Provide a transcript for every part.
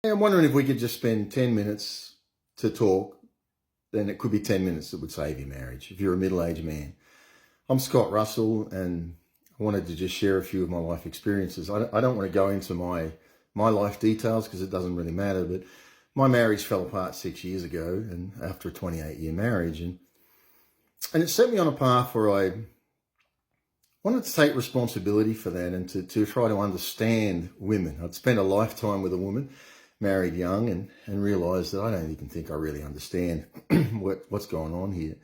Hey, I'm wondering if we could just spend 10 minutes to talk, then it could be 10 minutes that would save your marriage if you're a middle-aged man. I'm Scott Russell, and I wanted to just share a few of my life experiences. I don't want to go into my life details because it doesn't really matter, but my marriage fell apart 6 years ago, and after a 28-year marriage, and it set me on a path where I wanted to take responsibility for that and to try to understand women. I'd spent a lifetime with a woman, married young, and realised that I don't even think I really understand what's going on here.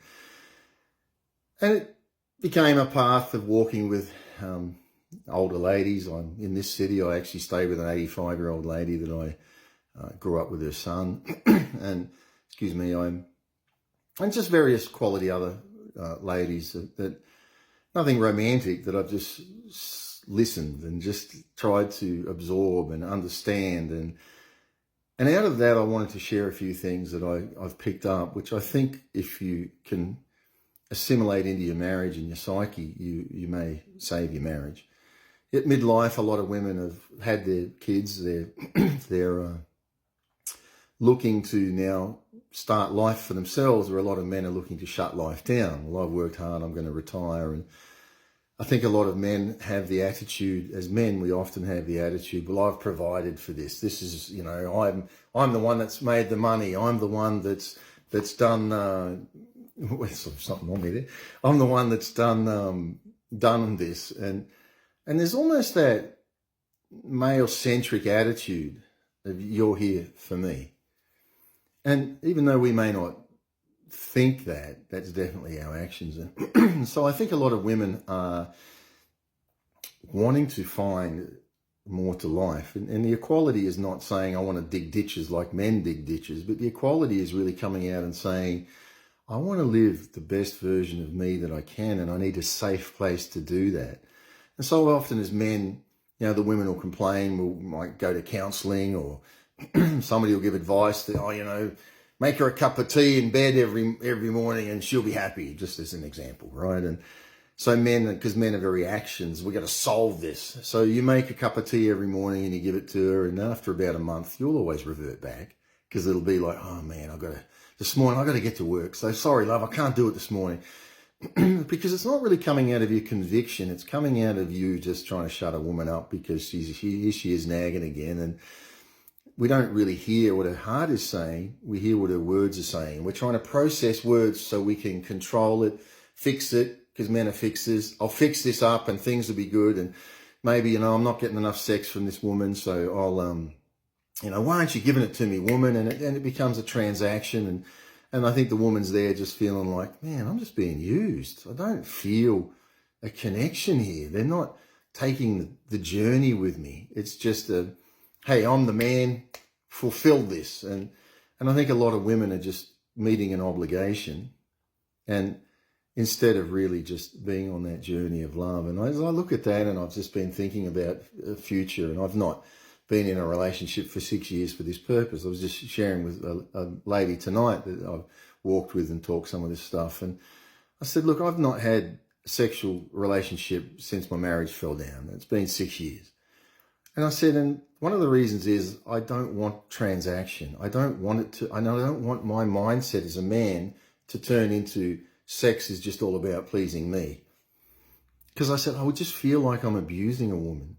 And it became a path of walking with older ladies. I'm in this city. I actually stay with an 85-year-old lady that I grew up with her son, and and just various quality other ladies that nothing romantic, that I've just listened and just tried to absorb and understand. And out of that, I wanted to share a few things that I've picked up, which I think if you can assimilate into your marriage and your psyche, you may save your marriage. At midlife, a lot of women have had their kids. They're looking to now start life for themselves, where a lot of men are looking to shut life down. Well, I've worked hard, I'm going to retire. And I think a lot of men have the attitude, as men, we often have the attitude, well, I've provided for this. This is, I'm the one that's made the money. I'm the one that's done, something wrong with it. I'm the one that's done this. And there's almost that male-centric attitude of you're here for me. And even though we may not think that, that's definitely our actions. And so I think a lot of women are wanting to find more to life. And the equality is not saying I want to dig ditches like men dig ditches, but the equality is really coming out and saying, I want to live the best version of me that I can, and I need a safe place to do that. And so often as men, the women will complain, might go to counselling, or somebody will give advice that, make her a cup of tea in bed every morning and she'll be happy, just as an example, right? And so because men are very actions, we got to solve this. So you make a cup of tea every morning and you give it to her, and after about a month, you'll always revert back, because it'll be like, oh man, this morning I got to get to work. So sorry, love, I can't do it this morning. Because it's not really coming out of your conviction. It's coming out of you just trying to shut a woman up because she is nagging again. And we don't really hear what her heart is saying. We hear what her words are saying. We're trying to process words so we can control it, fix it, because men are fixers. I'll fix this up and things will be good. And maybe, I'm not getting enough sex from this woman, so I'll, why aren't you giving it to me, woman? And it becomes a transaction. And I think the woman's there just feeling like, man, I'm just being used. I don't feel a connection here. They're not taking the journey with me. It's just hey, I'm the man, fulfill this. And I think a lot of women are just meeting an obligation, and instead of really just being on that journey of love. And as I look at that, and I've just been thinking about the future, and I've not been in a relationship for 6 years for this purpose. I was just sharing with a lady tonight that I've walked with and talked some of this stuff. And I said, look, I've not had a sexual relationship since my marriage fell down. It's been 6 years. And I said, and one of the reasons is I don't want transaction. I don't want my mindset as a man to turn into sex is just all about pleasing me. Because I said, I would just feel like I'm abusing a woman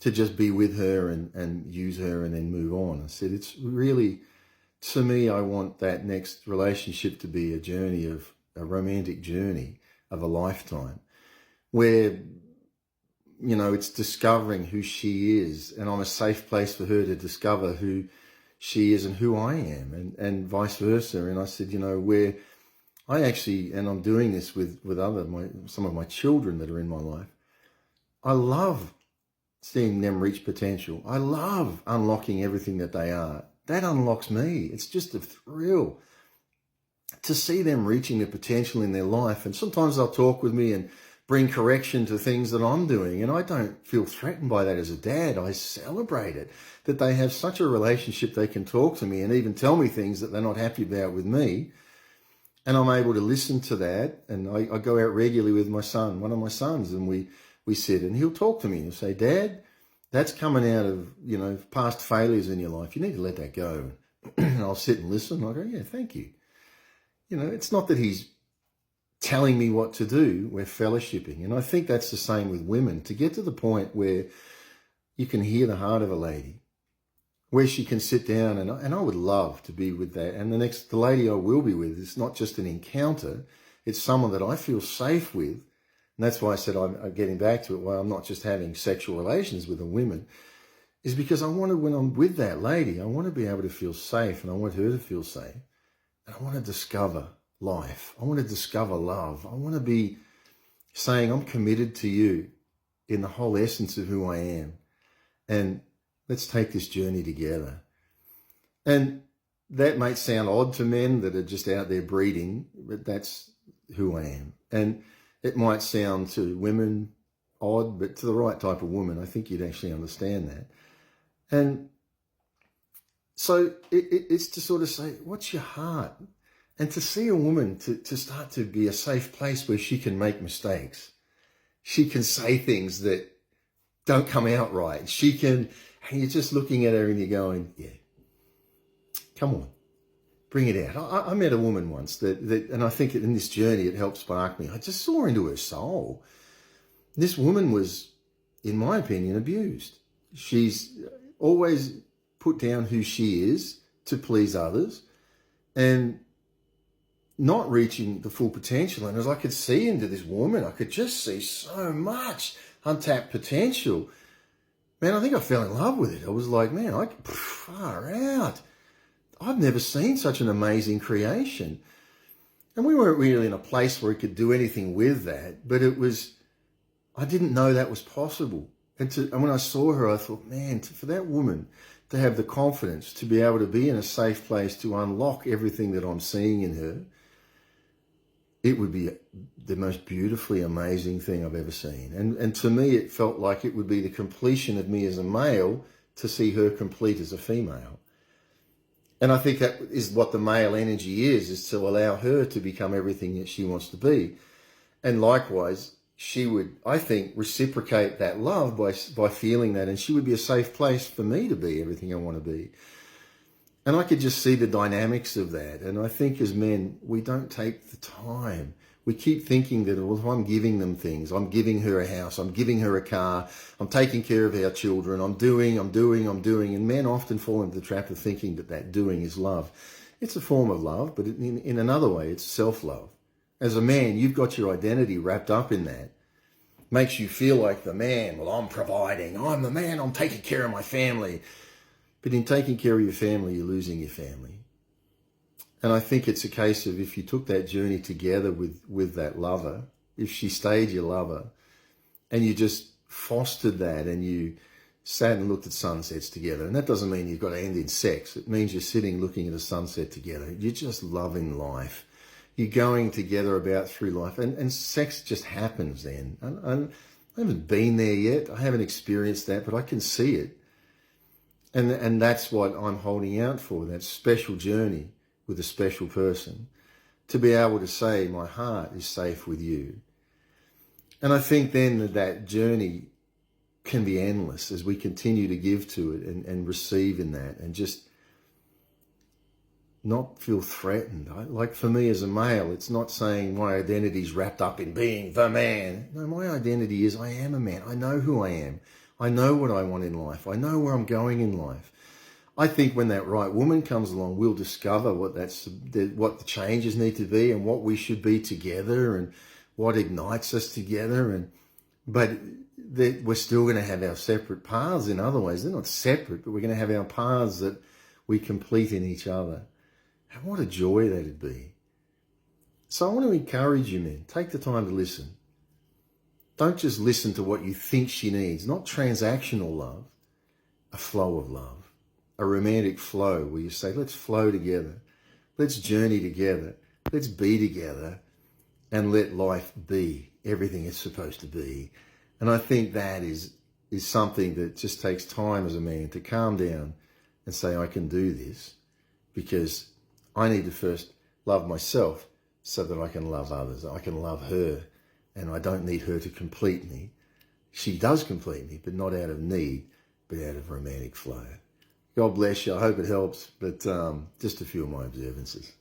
to just be with her and use her and then move on. I said, it's really, to me, I want that next relationship to be a romantic journey of a lifetime, where it's discovering who she is, and I'm a safe place for her to discover who she is and who I am, and vice versa. And I said, where I actually, and I'm doing this with some of my children that are in my life, I love seeing them reach potential. I love unlocking everything that they are. That unlocks me. It's just a thrill to see them reaching their potential in their life. And sometimes they'll talk with me and bring correction to things that I'm doing. And I don't feel threatened by that as a dad. I celebrate it, that they have such a relationship they can talk to me and even tell me things that they're not happy about with me. And I'm able to listen to that. And I go out regularly with my son, one of my sons, and we sit and he'll talk to me and say, Dad, That's coming out of, past failures in your life. You need to let that go. And I'll sit and listen. I'll go, yeah, thank you. It's not that he's telling me what to do. We're fellowshipping. And I think that's the same with women. To get to the point where you can hear the heart of a lady, where she can sit down, and I would love to be with that. And the lady I will be with is not just an encounter, it's someone that I feel safe with. And that's why I said I'm getting back to it, why I'm not just having sexual relations with a woman, is because when I'm with that lady, I want to be able to feel safe, and I want her to feel safe. And I want to discover life. I want to discover love. I want to be saying I'm committed to you in the whole essence of who I am. And let's take this journey together. And that might sound odd to men that are just out there breeding, but that's who I am. And it might sound to women odd, but to the right type of woman, I think you'd actually understand that. And so it's to sort of say, what's your heart? And to see a woman to start to be a safe place where she can make mistakes. She can say things that don't come out right. And you're just looking at her and you're going, yeah, come on, bring it out. I met a woman once and I think in this journey it helped spark me. I just saw into her soul. This woman was, in my opinion, abused. She's always put down who she is to please others and not reaching the full potential. And as I could see into this woman, I could just see so much untapped potential. Man, I think I fell in love with it. I was like, man, far out. I've never seen such an amazing creation. And we weren't really in a place where we could do anything with that, but I didn't know that was possible. And when I saw her, I thought, man, for that woman to have the confidence to be able to be in a safe place to unlock everything that I'm seeing in her, it would be the most beautifully amazing thing I've ever seen. And to me, it felt like it would be the completion of me as a male to see her complete as a female. And I think that is what the male energy is to allow her to become everything that she wants to be. And likewise, she would, I think, reciprocate that love by feeling that, and she would be a safe place for me to be everything I want to be. And I could just see the dynamics of that. And I think as men, we don't take the time. We keep thinking that, well, if I'm giving them things, I'm giving her a house, I'm giving her a car, I'm taking care of our children, I'm doing. And men often fall into the trap of thinking that doing is love. It's a form of love, but in another way, it's self-love. As a man, you've got your identity wrapped up in that. Makes you feel like the man. Well, I'm providing. I'm the man. I'm taking care of my family. But in taking care of your family, you're losing your family. And I think it's a case of if you took that journey together with that lover, if she stayed your lover, and you just fostered that and you sat and looked at sunsets together. And that doesn't mean you've got to end in sex. It means you're sitting looking at a sunset together. You're just loving life. You're going together through life, and sex just happens then. I haven't been there yet. I haven't experienced that, but I can see it. And that's what I'm holding out for, that special journey with a special person, to be able to say my heart is safe with you. And I think then that journey can be endless as we continue to give to it and receive in that, and just not feel threatened. Like for me as a male, it's not saying my identity is wrapped up in being the man. No, my identity is I am a man. I know who I am. I know what I want in life. I know where I'm going in life. I think when that right woman comes along, we'll discover what the changes need to be and what we should be together and what ignites us together. But we're still going to have our separate paths in other ways. They're not separate, but we're going to have our paths that we complete in each other. And what a joy that'd be. So I want to encourage you, men, take the time to listen. Don't just listen to what you think she needs, not transactional love, a flow of love, a romantic flow where you say, let's flow together, let's journey together, let's be together, and let life be everything it's supposed to be. And I think that is something that just takes time as a man to calm down and say, I can do this, because I need to first love myself so that I can love others. I can love her, and I don't need her to complete me. She does complete me, but not out of need, be out of romantic flow. God bless you. I hope it helps, but just a few of my observances.